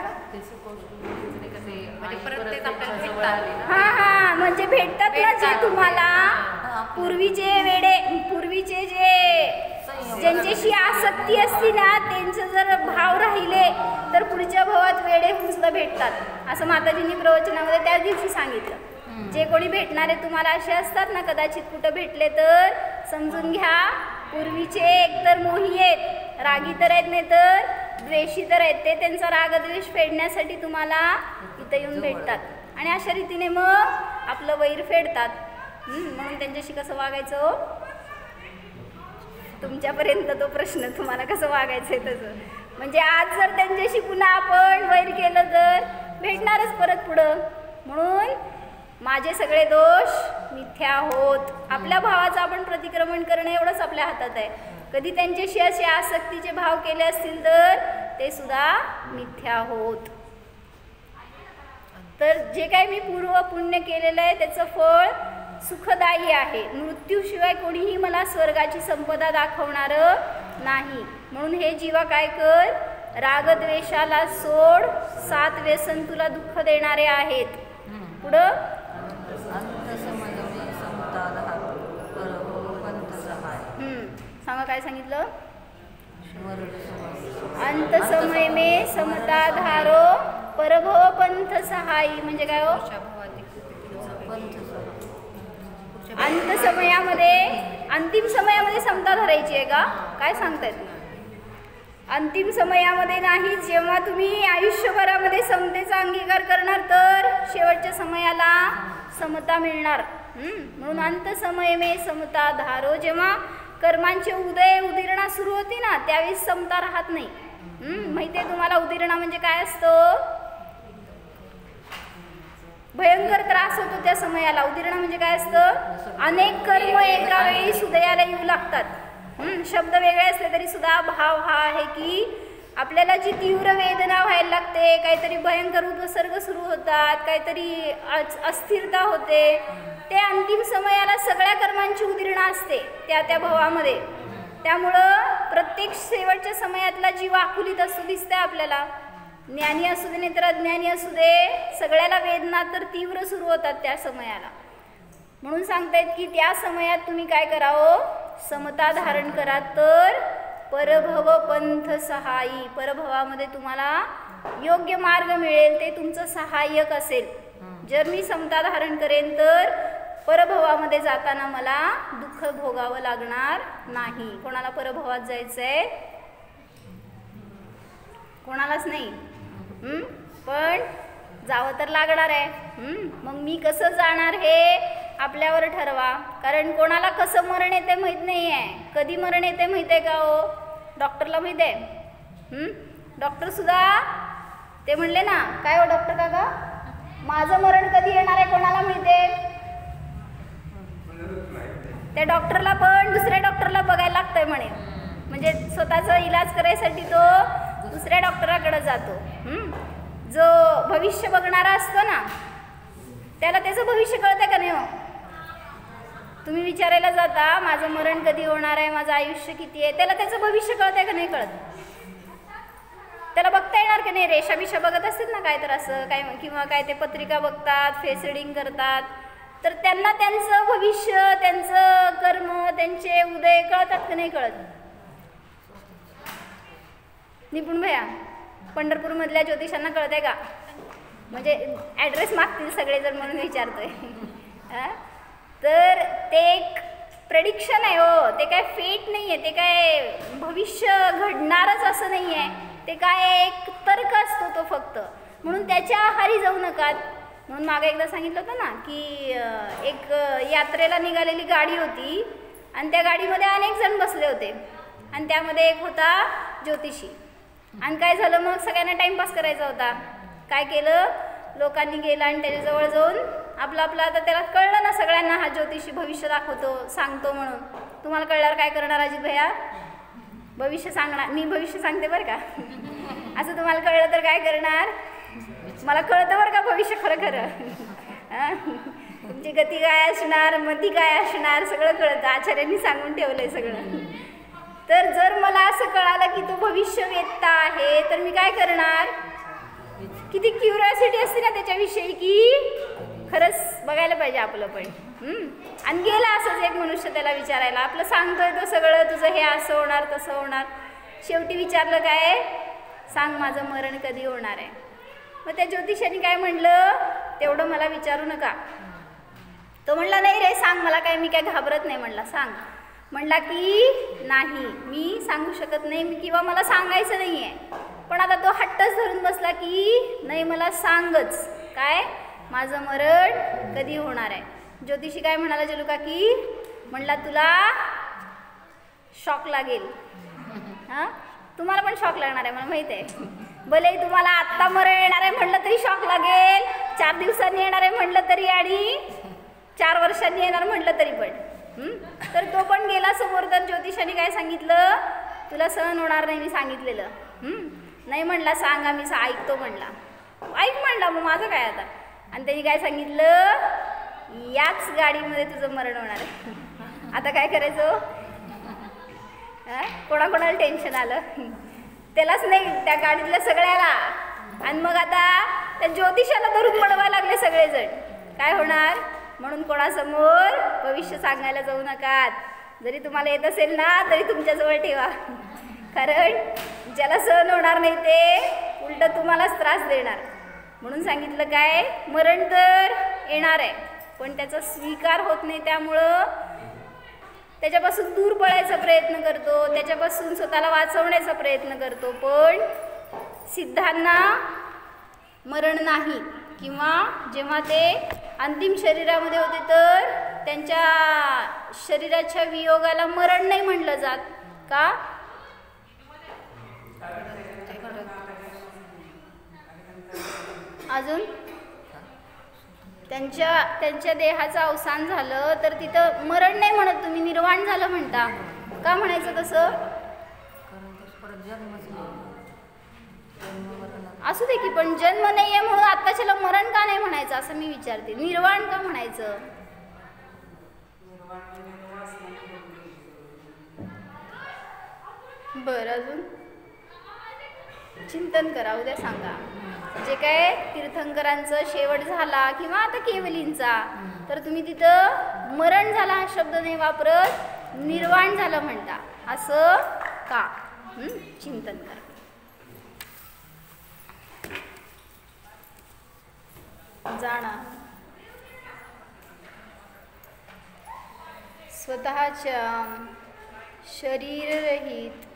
हा हा म्हणजे भेटतात ना जे तुम्हाला पूर्वीचे वेडे पूर्वीचे जे ज्यांच्याशी आसक्ती असती ना त्यांचे जर भाव राहिले तर पुढच्या भावात वेडे होऊन सुद्धा भेटतात असं माताजींनी प्रवचनामध्ये त्याच दिवशी सांगितलं. जे कोणी भेटणारे तुम्हाला असे असतात ना कदाचित कुठं भेटले तर समजून घ्या पूर्वीचे एकतर मोही आहेत रागी तर आहेत नाही तर द्वेषी तर आहेत. ते त्यांचा रागद्वेष फेडण्यासाठी तुम्हाला इथं येऊन भेटतात आणि अशा रीतीने मग आपलं वैर फेडतात. म्हणून त्यांच्याशी कसं वागायचं तुमच्यापर्यंत तो प्रश्न तुम्हाला कसं वागायचं आहे तसं. म्हणजे आज जर त्यांच्याशी पुन्हा आपण वैर केलं तर भेटणारच परत पुढं. म्हणून माझे सगळे दोष मिथ्या होत. आपल्या भावाचं आपण प्रतिक्रमण करणं एवढंच आपल्या हातात आहे. कधी त्यांच्याशी असे आसक्तीचे भाव केले असतील तर ते सुद्धा मिथ्या होत. तर जे काही मी पूर्व पुण्य केलेलं आहे त्याचं फळ सुखदायी आहे. मृत्यूशिवाय कोणीही मला स्वर्गाची संपदा दाखवणारं नाही. म्हणून हे जीवा काय कर रागद्वेषाला सोड 7 व्यसन तुला दुःख देणारे आहेत. पुढं सांगा काय सांगितलं अंत समय में समता धारो परभव पंथ सहायी. म्हणजे काय हो अंत समयामध्ये अंतिम समयामध्ये समता धरायची आहे का काय सांगतायत. अंतिम समयामध्ये नाही जेव्हा तुम्ही आयुष्यभरामध्ये समतेचा अंगीकार करणार तर शेवटच्या समयाला समता मिळणार. म्हणून अंत समय में समता धारो जेव्हा कर्मांचे उदिरणा सुरू होती ना त्यावेळी समता राहत नाही. माहिती आहे तुम्हाला उदिरणा म्हणजे काय असतं भयंकर त्रास होतो त्या समयाला. उदिरणा म्हणजे काय असतं अनेक कर्म एका वेळी सुदयाला येऊ लागतात. शब्द वेगळे असले तरी सुद्धा भाव हा आहे की आपल्याला जी तीव्र वेदना व्हायला लागते काहीतरी भयंकर उपसर्ग सुरू होतात काहीतरी अस्थिरता होते. ते अंतिम समयाला सगळ्या कर्मांची उदिरणा असते त्या त्या भावामध्ये. त्यामुळं प्रत्येक शेवटच्या समयातला जीव आकुलीत असतो दिसतंय आपल्याला. ज्ञानी असू दे नाही तर अज्ञानी असू दे सगळ्याला वेदना तर तीव्र सुरू होतात त्या समयाला. म्हणून सांगतायत की त्या समयात तुम्ही काय करावं समता धारण करा तर परभव पंथ सहायी. परभवामध्ये तुम्हाला योग्य मार्ग मिळेल ते तुमचं सहाय्यक असेल. जर मी समता धारण करेन तर परभवामध्ये जाताना मला दुःख भोगावं लागणार नाही. कोणाला परभवात जायचंय कोणालाच नाही पण जावं तर लागणार आहे. मग मी कसं जाणार हे आपल्यावर ठरवा. कारण कोणाला कसं मरण येते माहीत नाही आहे. कधी मरण येते माहीत आहे का हो डॉक्टरला माहीत आहे. डॉक्टर सुद्धा ते म्हणले ना काय हो डॉक्टर काका माझं मरण कधी येणार आहे कोणाला माहीत आहे. त्या डॉक्टरला पण दुसऱ्या डॉक्टरला बघायला लागतंय म्हणे. म्हणजे स्वतःचा इलाज करायसाठी तो दुसऱ्या डॉक्टराकडे जातो. जो भविष्य बघणारा असतो ना त्याला त्याचं भविष्य कळतंय का नाही हो. तुम्ही विचारायला जाता माझं मरण कधी होणार आहे माझं आयुष्य किती आहे त्याला त्याचं भविष्य कळतंय का नाही कळत. त्याला बघता येणार की नाही रेषा बिषा बघत असतील ना काय तर असं काय किंवा काय ते पत्रिका बघतात फेस रिडिंग करतात तर त्यांना त्यांचं भविष्य त्यांचं कर्म त्यांचे उदय कळतात की नाही कळत. निपुण भैया पंढरपूरमधल्या ज्योतिषांना कळतंय का म्हणजे ॲड्रेस मागतील सगळेजण म्हणून विचारतोय. तर ते एक प्रेडिक्शन आहे हो. ते काय फेट नाही आहे. ते काय भविष्य घडणारच असं नाही आहे. ते काय एक तर्क असतो तो फक्त. म्हणून त्याच्या आहारी जाऊ नका. म्हणून मागे एकदा सांगितलं होतं ना की एक यात्रेला निघालेली गाडी होती आणि त्या गाडीमध्ये अनेक जण बसले होते आणि त्यामध्ये एक होता ज्योतिषी. आणि काय झालं मग सगळ्यांना टाईमपास करायचा होता. काय केलं, लोकांनी गेलं आणि त्याच्याजवळ जाऊन आपलं आपलं, आता त्याला कळलं ना सगळ्यांना हा ज्योतिषी भविष्य दाखवतो सांगतो म्हणून. तुम्हाला कळल्यावर काय करणार अजित भैया? भविष्य सांगणार. मी भविष्य सांगते बरं का. असं तुम्हाला कळलं तर काय करणार? मला कळतं बरं का भविष्य खरं खरं. तुमची गती काय असणार, मती काय असणार सगळं कळतं. आचार्यांनी सांगून ठेवलंय सगळं. तर जर मला असं कळालं की तो भविष्यवेत्ता आहे तर मी काय करणार? किती क्युरिओसिटी असते ना त्याच्याविषयी की खरंच बघायला पाहिजे आपलं पण. आणि गेला असंच एक मनुष्य त्याला विचारायला, आपलं सांगतोय तो सगळं, तुझं हे असं होणार तसं होणार. शेवटी विचारलं काय, सांग माझं मरण कधी होणार आहे. मग त्या ज्योतिषाने काय म्हणलं, तेवढं मला विचारू नका. तो म्हणला नाही रे सांग मला, काय मी काय घाबरत नाही. म्हणला सांग. म्हणला की नाही मी सांगू शकत नाही किंवा मला सांगायचं नाही आहे. पण आता तो हट्टच धरून बसला की नाही मला सांगच, काय माझं मरण कधी होणार आहे. ज्योतिषी काय म्हणाला जलू काकी, म्हणला तुला शॉक लागेल. हां तुम्हाला पण शॉक लागणार आहे मला माहीत आहे. भले तुम्हाला आत्ता मरण येणार आहे म्हटलं तरी शॉक लागेल, 4 दिवसांनी येणार आहे म्हटलं तरी आणि 4 वर्षांनी येणार म्हटलं तरी पण. तर तो पण गेला समोर. तर ज्योतिषाने काय सांगितलं, तुला सहन होणार नाही मी सांगितलेलं. नाही म्हणला सांगा मी ऐकतो म्हणला. ऐक म्हणला मग माझं काय आता. आणि त्यांनी काय सांगितलं, याच गाडीमध्ये तुझं मरण होणार आहे. आता काय करायचं, कोणाकोणाला टेन्शन आलं, त्यालाच नाही त्या गाडीतल्या सगळ्याला. आणि मग आता त्या ज्योतिषाला धरून म्हणवायला लागले सगळेजण. काय होणार म्हणून कोणासमोर भविष्य सांगायला जाऊ नकात. जरी तुम्हाला येत असेल ना तरी तुमच्याजवळ ठेवा, कारण ज्याला सहन होणार नाही ते उलट तुम्हालाच त्रास देणार. म्हणून सांगितलं काय, मरण तर येणार आहे पण त्याचा स्वीकार होत नाही, त्यामुळं त्याच्यापासून दूर पळायचा प्रयत्न करतो, त्याच्यापासून स्वतःला वाचवण्याचा प्रयत्न करतो. पण सिद्धांना मरण नाही, किंवा जेव्हा ते अंतिम शरीरामध्ये होते तर त्यांच्या शरीराच्या वियोगाला मरण नाही म्हटलं जात. का? अजून त्यांच्या देहाचं अवसान झालं तर तिथं मरण नाही म्हणत तुम्ही, निर्वाण झालं म्हणता. का म्हणायचं तसं? असू दे की, पण जन्म नाही आहे म्हणून आत्ताच्याला मरण का नाही म्हणायचं असं मी विचारते. निर्वाण का म्हणायचं? बरं अजून चिंतन करा, उद्या सांगा. जे काय तीर्थंकरांचं शेवट झाला किंवा आता केवलींचा, तर तुम्ही तिथं मरण झाला हा शब्द नाही वापरत, निर्वाण झालं म्हणता. असं का? चिंतन करा. जाणा स्वतःच्या शरीररहित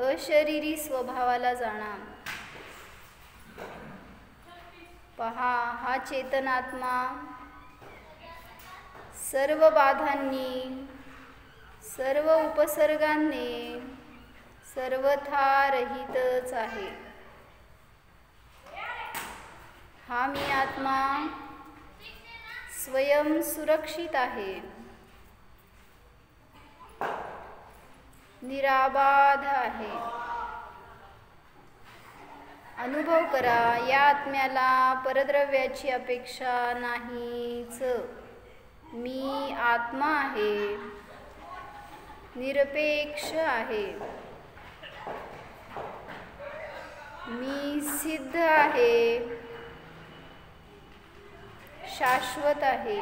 अशरीरी स्वभावाला जाणा. पहा हा चेतनात्मा सर्व बाधांनी, सर्व उपसर्गांनी सर्वथा रहितच आहे. हा मी आत्मा स्वयं सुरक्षित आहे, निराबाध आहे. अनुभव करा, या आत्म्याला परद्रव्याची अपेक्षा नाहीच. मी आत्मा आहे, निरपेक्ष आहे. मी सिद्ध आहे, शाश्वत आहे.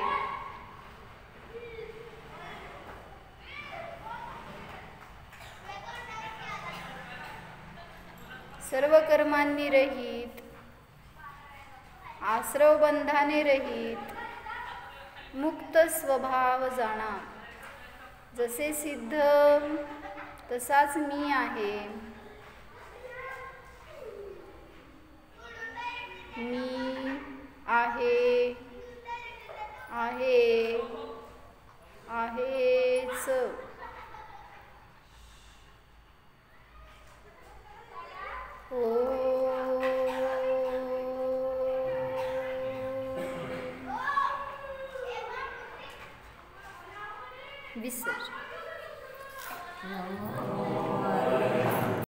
सर्व कर्मांनी रहित, आश्रव बंधाने रहित, मुक्त स्वभाव जाणा. जसे सिद्ध तसाच मी आहे. मी आहे, आहे, आहेच. ओ विसर्जन. नमो हरे